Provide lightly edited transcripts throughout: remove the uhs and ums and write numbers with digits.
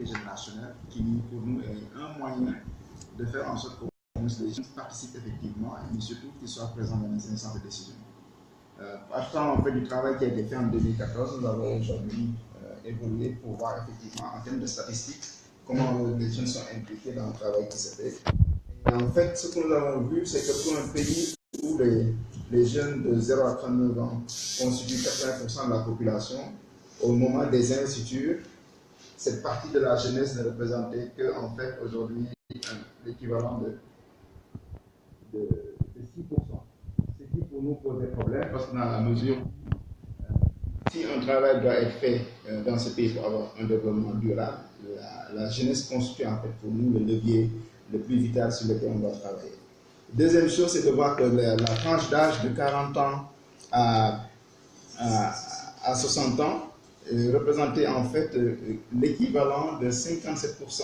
générationnelle qui, pour nous, est un moyen de faire en sorte que les jeunes participent effectivement et surtout qu'ils soient présents dans les instances de décision. Partant en fait du travail qui a été fait en 2014, nous avons aujourd'hui évolué pour voir effectivement en termes de statistiques comment les jeunes sont impliqués dans le travail qui se fait. Et en fait, ce que nous avons vu, c'est que pour un pays où les jeunes de 0 à 39 ans constituent 80% de la population, au moment des investitures, cette partie de la jeunesse ne représentait que, en fait, aujourd'hui, l'équivalent de 6%. Ce qui pour nous pose des problèmes parce que dans la mesure si un travail doit être fait dans ce pays pour avoir un développement durable, la jeunesse constitue en fait pour nous le levier le plus vital sur lequel on doit travailler. Deuxième chose, c'est de voir que la tranche d'âge de 40 ans à 60 ans représentait en fait l'équivalent de 57%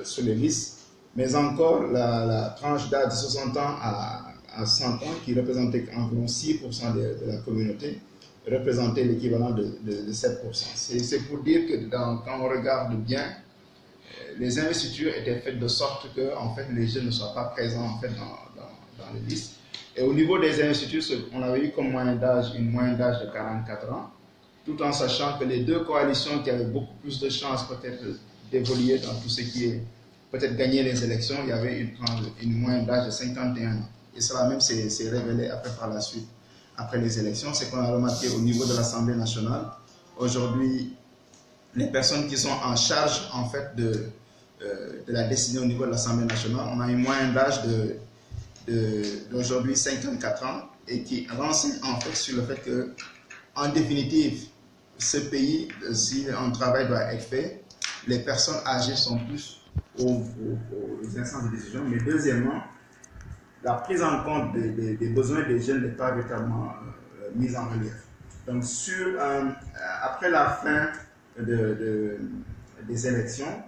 sur les listes, mais encore la tranche d'âge de 60 ans à 100 ans, qui représentait environ 6% de la communauté, représentait l'équivalent de 7%. C'est pour dire que quand on regarde bien, les investitures étaient faites de sorte que en fait, les jeunes ne soient pas présents en fait, dans les listes. Et au niveau des investitures, on avait eu comme moyenne d'âge une moyenne d'âge de 44 ans, tout en sachant que les deux coalitions qui avaient beaucoup plus de chances peut-être d'évoluer dans tout ce qui est peut-être gagner les élections, il y avait une moyenne d'âge de 51 ans. Et cela même s'est révélé après par la suite, après les élections. C'est qu'on a remarqué au niveau de l'Assemblée nationale. Aujourd'hui, les personnes qui sont en charge en fait de la décision au niveau de l'Assemblée nationale, on a une moyenne d'âge d'aujourd'hui 54 ans et qui renseigne en fait sur le fait que, en définitive, ce pays, si un travail doit être fait, les personnes âgées sont plus aux instances de décision, mais deuxièmement, la prise en compte des besoins des jeunes n'est pas véritablement mise en relief. Donc, après la fin des élections,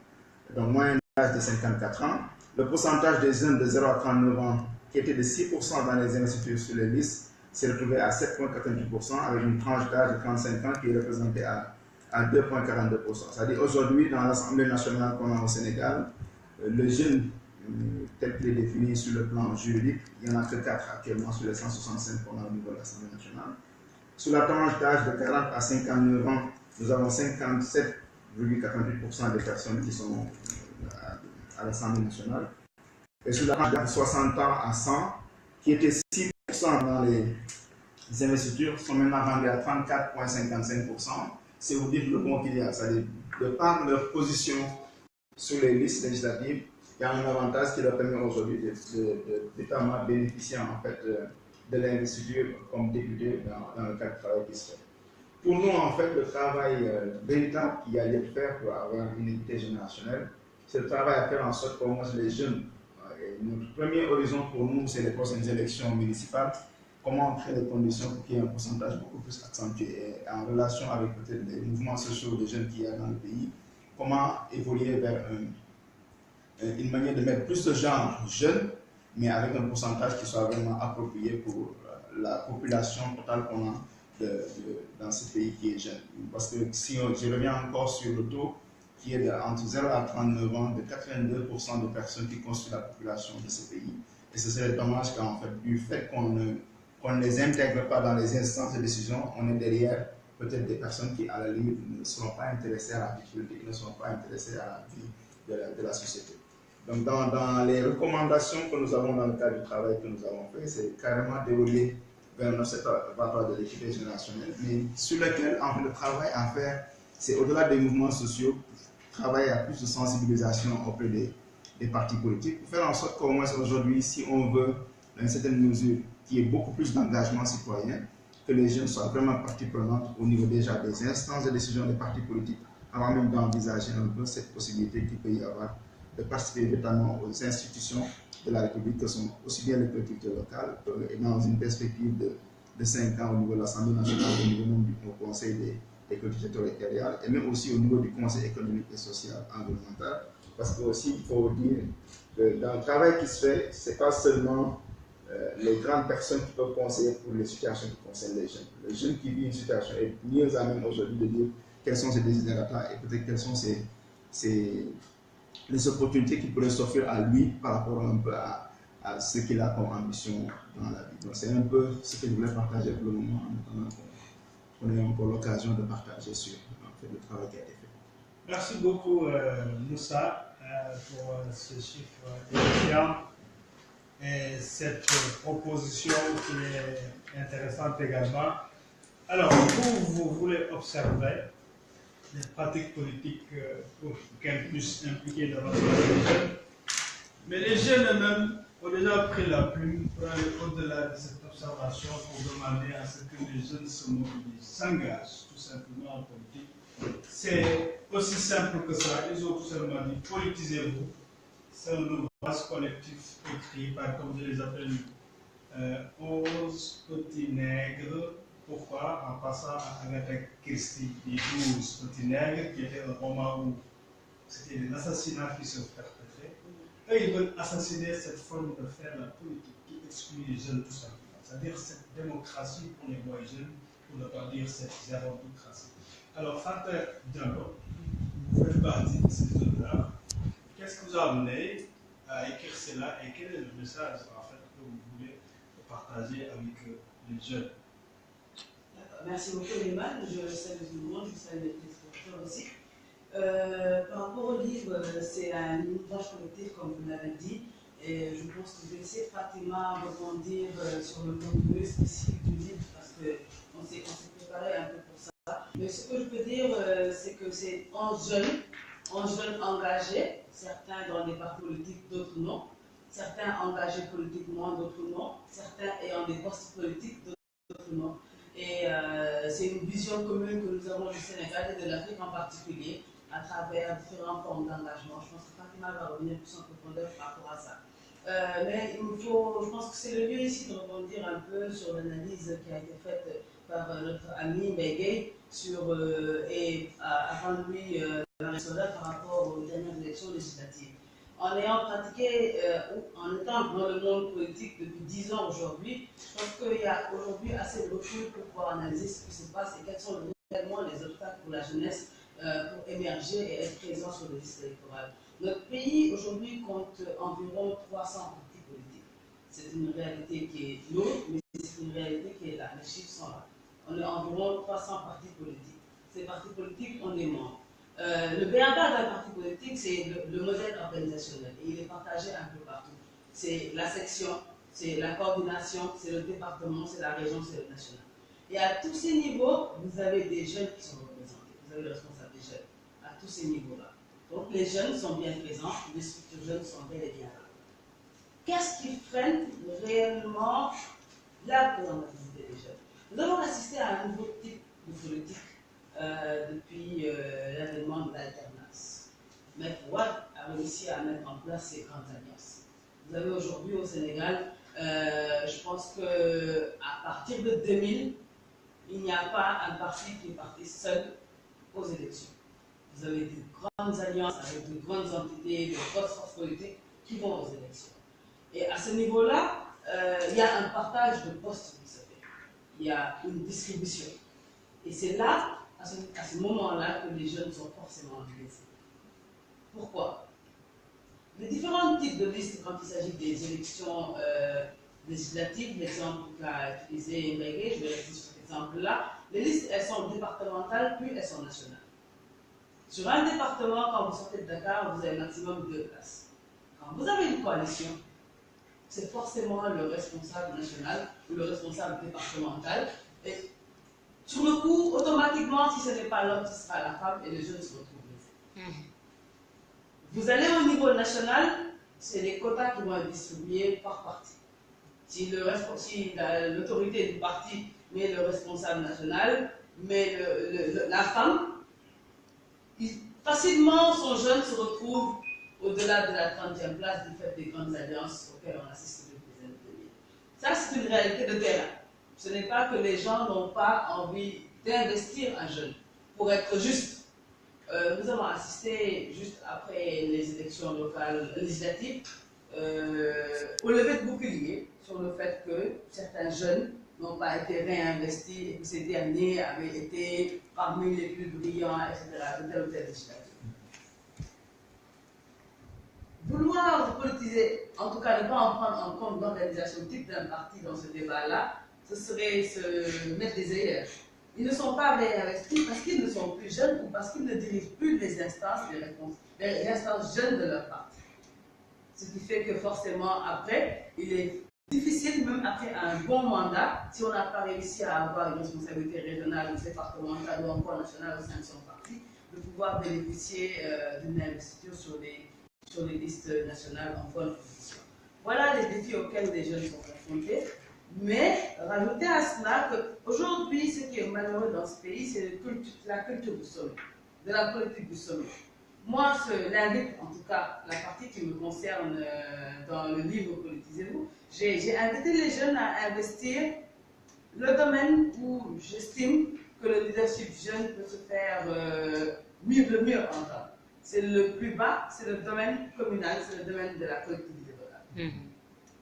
donc moyenne d'âge de 54 ans, le pourcentage des jeunes de 0 à 39 ans, qui était de 6% dans les investitures sur les listes, s'est retrouvé à 7,88%, avec une tranche d'âge de 35 ans qui est représentée à 2,42%. C'est-à-dire aujourd'hui, dans l'Assemblée nationale qu'on a au Sénégal, le jeune, tel qu'il est défini sur le plan juridique, il n'y en a que 4 actuellement sur les 165 qu'on a au niveau de l'Assemblée nationale. Sur la tranche d'âge de 40 à 59 ans, nous avons 57,88% des personnes qui sont à l'Assemblée nationale. Et sur la tranche d'âge de 60 ans à 100, qui était 6% dans les investitures, sont maintenant rendus à 34,55%. C'est vous dire le bon qu'il y a. C'est-à-dire, de par leur position sur les listes législatives, il y a un avantage qui leur permet aujourd'hui de bénéficier en fait de l'investiture comme député dans le cadre du travail qui se fait. Pour nous, en fait, le travail véritable qu'il y a lieu de faire pour avoir une équité générationnelle, c'est le travail à faire en sorte qu'au moins les jeunes, notre premier horizon pour nous, c'est les prochaines élections municipales. Comment créer les conditions pour qu'il y ait un pourcentage beaucoup plus accentué en relation avec peut-être les mouvements sociaux des jeunes qu'il y a dans le pays. Comment évoluer vers une manière de mettre plus de gens jeunes, mais avec un pourcentage qui soit vraiment approprié pour la population totale qu'on a dans ce pays qui est jeune. Parce que si je reviens encore sur le taux qui est entre 0 à 39 ans, de 82% de personnes qui constituent la population de ce pays. Et ce serait dommage qu'en fait, du fait qu'on ne les intègre pas dans les instances de décision, on est derrière peut-être des personnes qui, à la limite, ne seront pas intéressées à la vie politique, ne seront pas intéressées à la vie de la société. Donc, dans les recommandations que nous avons dans le cadre du travail que nous avons fait, c'est carrément d'évoluer vers notre observatoire de l'équité générationnelle, mais sur lequel, en fait, le travail à faire, c'est au-delà des mouvements sociaux, travailler à plus de sensibilisation auprès des partis politiques, pour faire en sorte qu'au moins aujourd'hui, si on veut, dans une certaine mesure, qu'il y ait beaucoup plus d'engagement citoyen, que les jeunes soient vraiment partie prenante au niveau déjà des instances de décision des partis politiques, avant même d'envisager un peu cette possibilité qu'il peut y avoir de participer notamment aux institutions de la République, que sont aussi bien les collectivités locales, et dans une perspective de 5 ans au niveau de l'Assemblée nationale, au niveau même du Conseil des collectivités territoriales, et même aussi au niveau du Conseil économique et social environnemental. Parce que aussi, il faut dire que dans le travail qui se fait, ce n'est pas seulement les grandes personnes qui peuvent conseiller pour les situations qui concernent les jeunes. Le jeune qui vit une situation est mieux à même aujourd'hui de dire quels sont ses desiderata et peut-être quelles sont les opportunités qui pourraient s'offrir à lui par rapport un peu à ce qu'il a comme ambition dans la vie. Donc c'est un peu ce que je voulais partager pour le moment, en attendant qu'on ait encore l'occasion de partager sur en fait, le travail qui a été fait. Merci beaucoup Moussa pour ce chiffre édifiant et cette proposition qui est intéressante également. Alors, vous voulez observer les pratiques politiques pour qu'elles puissent impliquer davantage les jeunes. Mais les jeunes eux-mêmes ont déjà pris la plume pour aller au-delà de cette observation pour demander à ce que les jeunes se mobilisent, s'engagent tout simplement en politique. C'est aussi simple que ça. Ils ont tout simplement dit politisez-vous. C'est un ouvrage collectif écrit par, comme je les appelle, 11 petits nègres. Pourquoi? En passant à Agatha Christie, les 12 petits nègres, qui était un roman où c'était des assassinats qui se perpétraient. Eux, ils veulent assassiner cette forme de faire la politique qui exclut les jeunes tout simplement. C'est-à-dire cette démocratie pour les moins jeunes, pour ne pas dire cette gérontocratie. Alors, Fatou Diallo, vous faites partie de ces jeunes-là. Qu'est-ce qui vous a amené à écrire cela et quel est le message en fait, que vous voulez partager avec les jeunes? Merci beaucoup, Liman. Je salue tout le monde, je salue les téléspectateurs aussi. Par rapport au livre, c'est un ouvrage collectif, comme vous l'avez dit, et je pense que je vais essayer Fatima rebondir sur le contenu spécifique du livre parce qu'on s'est préparé un peu pour ça. Mais ce que je peux dire, c'est que c'est 11 jeunes engagés, certains dans des partis politiques, d'autres non, certains engagés politiquement, d'autres non, certains ayant des postes politiques, d'autres non. Et c'est une vision commune que nous avons du Sénégal et de l'Afrique en particulier, à travers différentes formes d'engagement. Je pense que Fatima va revenir plus en profondeur par rapport à ça. Mais il me faut, je pense que c'est le lieu ici de rebondir un peu sur l'analyse qui a été faite par notre ami Mbaye sur, et avant lui, Marie Soda, par rapport aux dernières élections législatives. En ayant pratiqué, en étant dans le monde politique depuis 10 ans aujourd'hui, je pense qu'il y a aujourd'hui assez de recul pour pouvoir analyser ce qui se passe et quels sont réellement les obstacles pour la jeunesse pour émerger et être présent sur les listes électorales. Notre pays aujourd'hui compte environ 300 partis politiques. C'est une réalité qui est lourde, mais c'est une réalité qui est là. Les chiffres sont là. On a environ 300 partis politiques. Ces partis politiques ont des membres. Le béaba d'un parti politique, c'est le modèle organisationnel et il est partagé un peu partout. C'est la section, c'est la coordination, c'est le département, c'est la région, c'est le national. Et à tous ces niveaux, vous avez des jeunes qui sont représentés, vous avez le responsable des jeunes, à tous ces niveaux-là. Donc les jeunes sont bien présents, les structures jeunes sont bel et bien là. Qu'est-ce qui freine réellement la représentativité des jeunes? Nous avons assisté à un nouveau type de politique depuis l'avènement de l'alternance. Maître Wade a réussi à mettre en place ces grandes alliances. Vous avez aujourd'hui au Sénégal, je pense qu'à partir de 2000, il n'y a pas un parti qui est parti seul aux élections. Vous avez de grandes alliances avec de grandes entités, de grosses forces politiques qui vont aux élections. Et à ce niveau-là, il y a un partage de postes qui se fait. Il y a une distribution. Et c'est là, à ce moment-là, que les jeunes sont forcément biaisés. Pourquoi? Les différents types de listes, quand il s'agit des élections législatives, l'exemple qu'a utilisé Mbaye, je vais rester sur cet exemple-là, les listes, elles sont départementales, puis elles sont nationales. Sur un département, quand vous sortez de Dakar, vous avez maximum 2 places. Quand vous avez une coalition, c'est forcément le responsable national ou le responsable départemental. Et sur le coup, automatiquement, si ce n'est pas l'homme, ce sera la femme et les jeunes se retrouvent. Vous allez au niveau national, c'est les quotas qui vont être distribués par parti. Si l'autorité du parti met le responsable national, mais la femme, facilement son jeune se retrouve au-delà de la 30e place du fait des grandes alliances auxquelles on assiste depuis les années 2000. Ça, c'est une réalité de terrain. Ce n'est pas que les gens n'ont pas envie d'investir un jeune. Pour être juste, nous avons assisté, juste après les élections locales législatives, au lever de bouclier sur le fait que certains jeunes n'ont pas été réinvestis et que ces derniers avaient été parmi les plus brillants, etc., de telle ou telle législature. Vouloir politiser, en tout cas ne pas en prendre en compte l'organisation type d'un parti dans ce débat-là, ce serait se mettre des œillères. Ils ne sont pas réinvestis parce qu'ils ne sont plus jeunes ou parce qu'ils ne dirigent plus les instances, les instances jeunes de leur parti. Ce qui fait que forcément, après, il est difficile, même après un bon mandat, si on n'a pas réussi à avoir une responsabilité régionale ou départementale ou encore nationale au sein de son parti, de pouvoir bénéficier d'une investiture sur les listes nationales en bonne position. Voilà les défis auxquels les jeunes sont confrontés. Mais rajoutez à cela qu'aujourd'hui, ce qui est malheureux dans ce pays, c'est la culture du sommet, de la politique du sommet. Moi, l'invite, en tout cas, la partie qui me concerne dans le livre Politisez-vous, j'ai invité les jeunes à investir le domaine où j'estime que le leadership jeune peut se faire le mieux entendre. C'est le plus bas, c'est le domaine communal, c'est le domaine de la collectivité locale.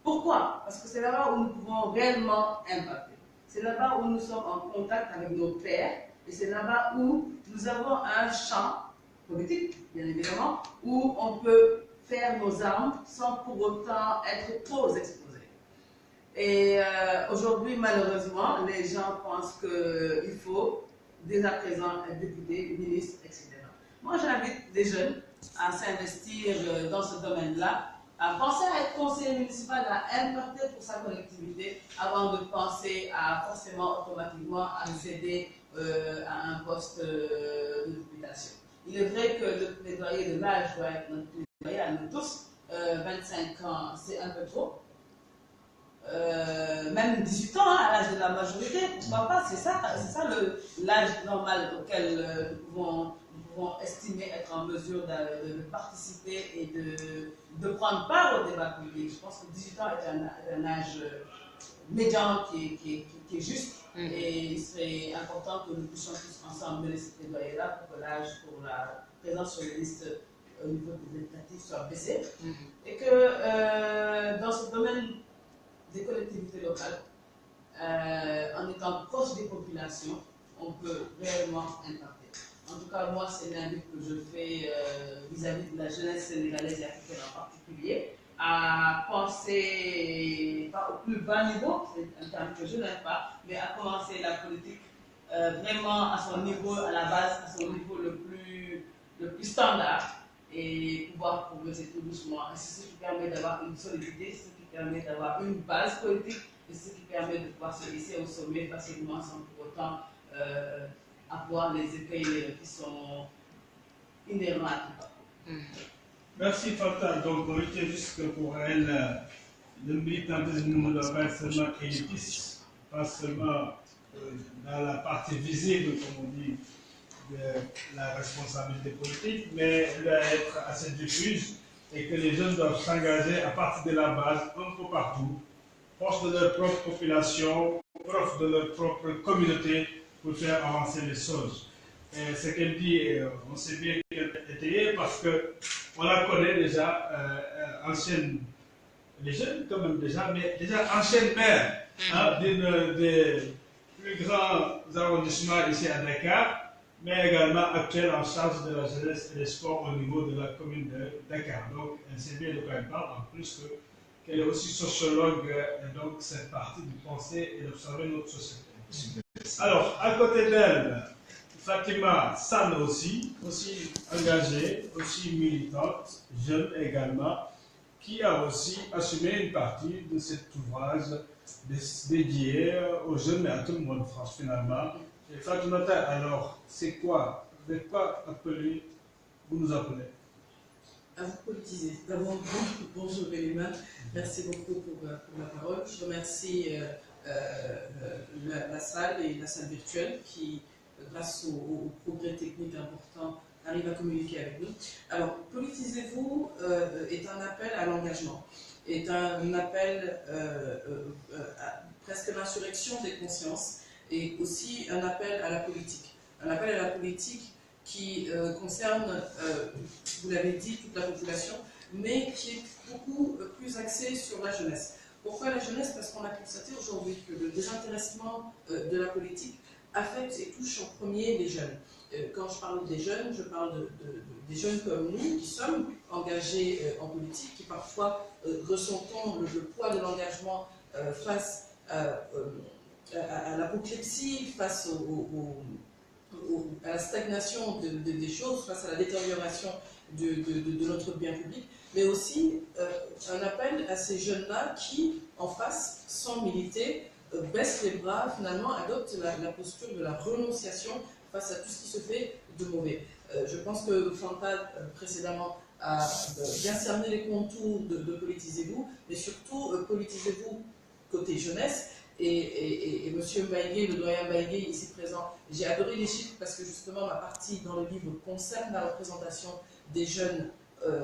Pourquoi? Parce que c'est là-bas où nous pouvons réellement impacter. C'est là-bas où nous sommes en contact avec nos pairs et c'est là-bas où nous avons un champ politique, bien évidemment, où on peut faire nos armes sans pour autant être trop exposés. Et aujourd'hui, malheureusement, les gens pensent qu'il faut dès à présent être député, ministre, etc. Moi, j'invite les jeunes à s'investir dans ce domaine-là, à penser à être conseiller municipal, à impacter pour sa collectivité, avant de penser à forcément automatiquement accéder à un poste de députation. Il est vrai que le plaidoyer de l'âge doit être notre plaidoyer à nous tous. 25 ans, c'est un peu trop. Même 18 ans, hein, à l'âge de la majorité, pourquoi pas, c'est ça l'âge normal auquel nous pouvons estimer être en mesure de participer et de prendre part au débat public. Je pense que 18 ans est un âge médian qui est juste et il serait important que nous puissions tous ensemble mener ce plaidoyer-là pour que l'âge pour la présence sur les listes au niveau des législatives soit baissé et que dans ce domaine des collectivités locales, en étant proche des populations, on peut réellement impacter. En tout cas, moi, c'est l'invite que je fais vis-à-vis de la jeunesse sénégalaise et africaine en particulier, à penser, pas au plus bas niveau, c'est un terme que je n'aime pas, mais à commencer la politique vraiment à son niveau, à la base, à son niveau le plus standard, et pouvoir progresser tout doucement. Et c'est ce qui permet d'avoir une solidité, c'est ce qui permet d'avoir une base politique, et c'est ce qui permet de pouvoir se hisser au sommet facilement sans pour autant avoir les écueils qui sont inhérents à tout parcours. Merci Fata. Donc, on était juste que pour elle, le militantisme ne doit pas être seulement élitiste, pas seulement dans la partie visible, comme on dit, de la responsabilité politique, mais doit être assez diffuse et que les jeunes doivent s'engager à partir de la base, un peu partout, proche de leur propre population, proche de leur propre communauté, pour faire avancer les choses. Et ce qu'elle dit, on sait bien qu'elle est étayée parce qu'on la connaît déjà, ancienne, les jeunes quand même déjà, mais déjà ancienne maire d'un des plus grands arrondissements ici à Dakar, mais également actuelle en charge de la jeunesse et des sports au niveau de la commune de Dakar. Donc elle sait bien de quoi elle parle, en plus qu'elle est aussi sociologue, et donc cette partie de penser et d'observer notre société. Alors, à côté d'elle, Fatima San aussi engagée, aussi militante, jeune également, qui a aussi assumé une partie de cet ouvrage dédié aux jeunes et à tout le monde, France, finalement. Et Fatimata, alors, c'est quoi? Vous êtes quoi appelé? Vous nous appelez? À vous politiser. D'abord, bonjour Béliman, merci beaucoup pour la parole. Je remercie la salle et la salle virtuelle qui, grâce au progrès technique important, arrive à communiquer avec nous. Alors, Politisez-vous est un appel à l'engagement, est un appel à presque l'insurrection des consciences et aussi un appel à la politique. Un appel à la politique qui concerne, vous l'avez dit, toute la population, mais qui est beaucoup plus axé sur la jeunesse. Pourquoi la jeunesse? Parce qu'on a constaté aujourd'hui que le désintéressement de la politique affecte et touche en premier les jeunes. Quand je parle des jeunes, je parle des jeunes comme nous qui sommes engagés en politique, qui parfois ressentons le poids de l'engagement face à l'apoplexie, face à la stagnation des choses, face à la détérioration de notre bien public, mais aussi un appel à ces jeunes-là qui, en face, sans militer, baissent les bras, finalement, adoptent la posture de la renonciation face à tout ce qui se fait de mauvais. Je pense que Fanta, précédemment, a bien cerné les contours de Politisez-vous, mais surtout, Politisez-vous côté jeunesse. Et M. Mbaïgué, le doyen Mbaïgué, ici présent, j'ai adoré les chiffres parce que justement ma partie dans le livre concerne la représentation des jeunes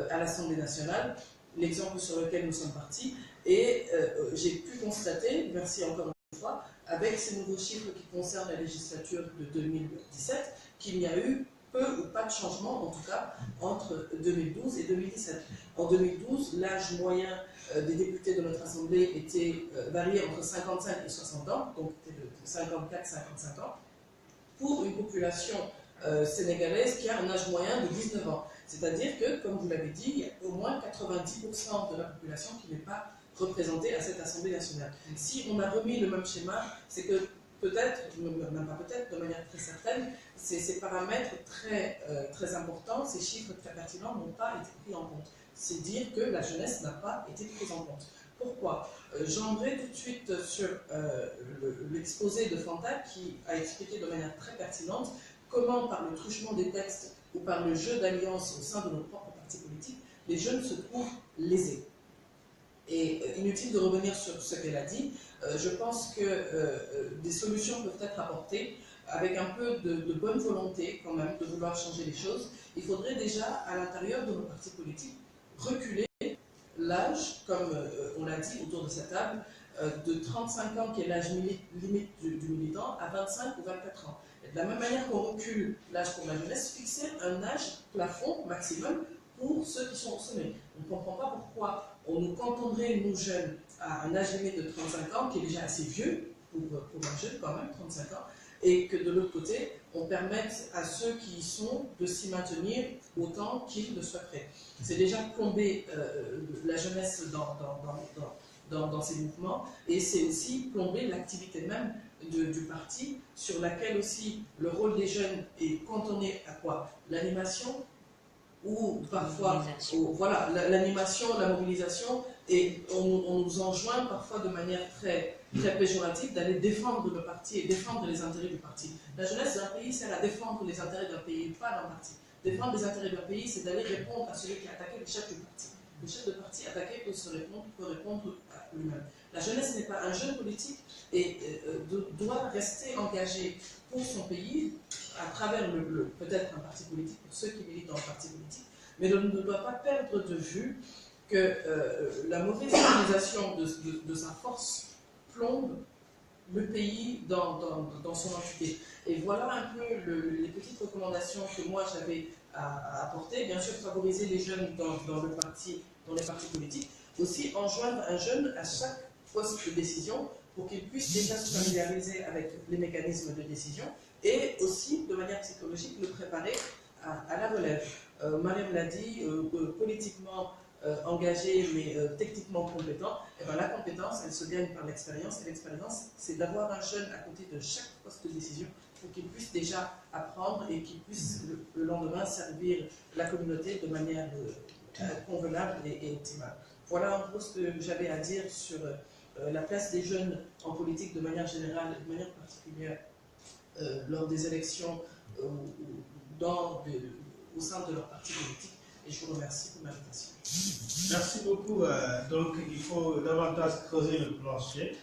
à l'Assemblée nationale, l'exemple sur lequel nous sommes partis, et j'ai pu constater, merci encore une fois, avec ces nouveaux chiffres qui concernent la législature de 2017, qu'il n'y a eu peu ou pas de changement, en tout cas, entre 2012 et 2017. En 2012, l'âge moyen des députés de notre Assemblée était varié entre 55 et 60 ans, donc était de 54-55 ans, pour une population sénégalaise qui a un âge moyen de 19 ans. C'est-à-dire que, comme vous l'avez dit, il y a au moins 90% de la population qui n'est pas représentée à cette Assemblée nationale. Si on a remis le même schéma, c'est que peut-être, même pas peut-être, de manière très certaine, ces paramètres très importants, ces chiffres très pertinents n'ont pas été pris en compte. C'est dire que la jeunesse n'a pas été prise en compte. Pourquoi? J'embraye tout de suite sur l'exposé de Fanta qui a expliqué de manière très pertinente comment, par le truchement des textes ou par le jeu d'alliance au sein de nos propres partis politiques, les jeunes se trouvent lésés. Et inutile de revenir sur ce qu'elle a dit, je pense que des solutions peuvent être apportées avec un peu de bonne volonté quand même de vouloir changer les choses. Il faudrait déjà, à l'intérieur de nos partis politiques, reculer l'âge, comme on l'a dit autour de cette table, de 35 ans, qui est l'âge limite du militant, à 25 ou 24 ans. Et de la même manière qu'on recule l'âge pour la jeunesse, fixer un âge plafond maximum pour ceux qui sont au sommet. On ne comprend pas pourquoi on nous cantonnerait, nous jeunes, à un âge limite de 35 ans, qui est déjà assez vieux pour un jeune quand même, 35 ans, et que de l'autre côté, on permette à ceux qui y sont de s'y maintenir autant qu'ils le souhaiteraient. C'est déjà plomber la jeunesse dans ces mouvements, et c'est aussi plomber l'activité même du parti, sur laquelle aussi le rôle des jeunes est cantonné à quoi? L'animation, ou parfois, voilà, l'animation, la mobilisation, et on nous enjoint parfois de manière très péjorative d'aller défendre le parti et défendre les intérêts du parti. La jeunesse d'un pays sert à défendre les intérêts d'un pays, pas d'un parti. Défendre les intérêts d'un pays, c'est d'aller répondre à celui qui a attaqué le chef du parti. Le chef de parti attaqué peut répondre à lui-même. La jeunesse n'est pas un jeune politique et doit rester engagée pour son pays à travers peut-être un parti politique, pour ceux qui militent dans le parti politique, mais ne doit pas perdre de vue que la mauvaise utilisation de sa force plombe le pays dans son entité. Et voilà un peu les petites recommandations que moi j'avais à apporter. Bien sûr, favoriser les jeunes dans les partis politiques. Aussi, enjoindre un jeune à chaque poste de décision pour qu'il puisse déjà se familiariser avec les mécanismes de décision et aussi, de manière psychologique, le préparer à la relève. Mariam l'a dit, politiquement engagé mais techniquement compétent, et bien la compétence, elle se gagne par l'expérience, et l'expérience, c'est d'avoir un jeune à côté de chaque poste de décision pour qu'il puisse déjà apprendre et qu'il puisse le lendemain servir la communauté de manière convenable et optimale. Voilà en gros ce que j'avais à dire sur la place des jeunes en politique de manière générale et de manière particulière lors des élections au sein de leur parti politique. Et je vous remercie pour l'invitation. Merci beaucoup. Donc, il faut davantage creuser le plancher.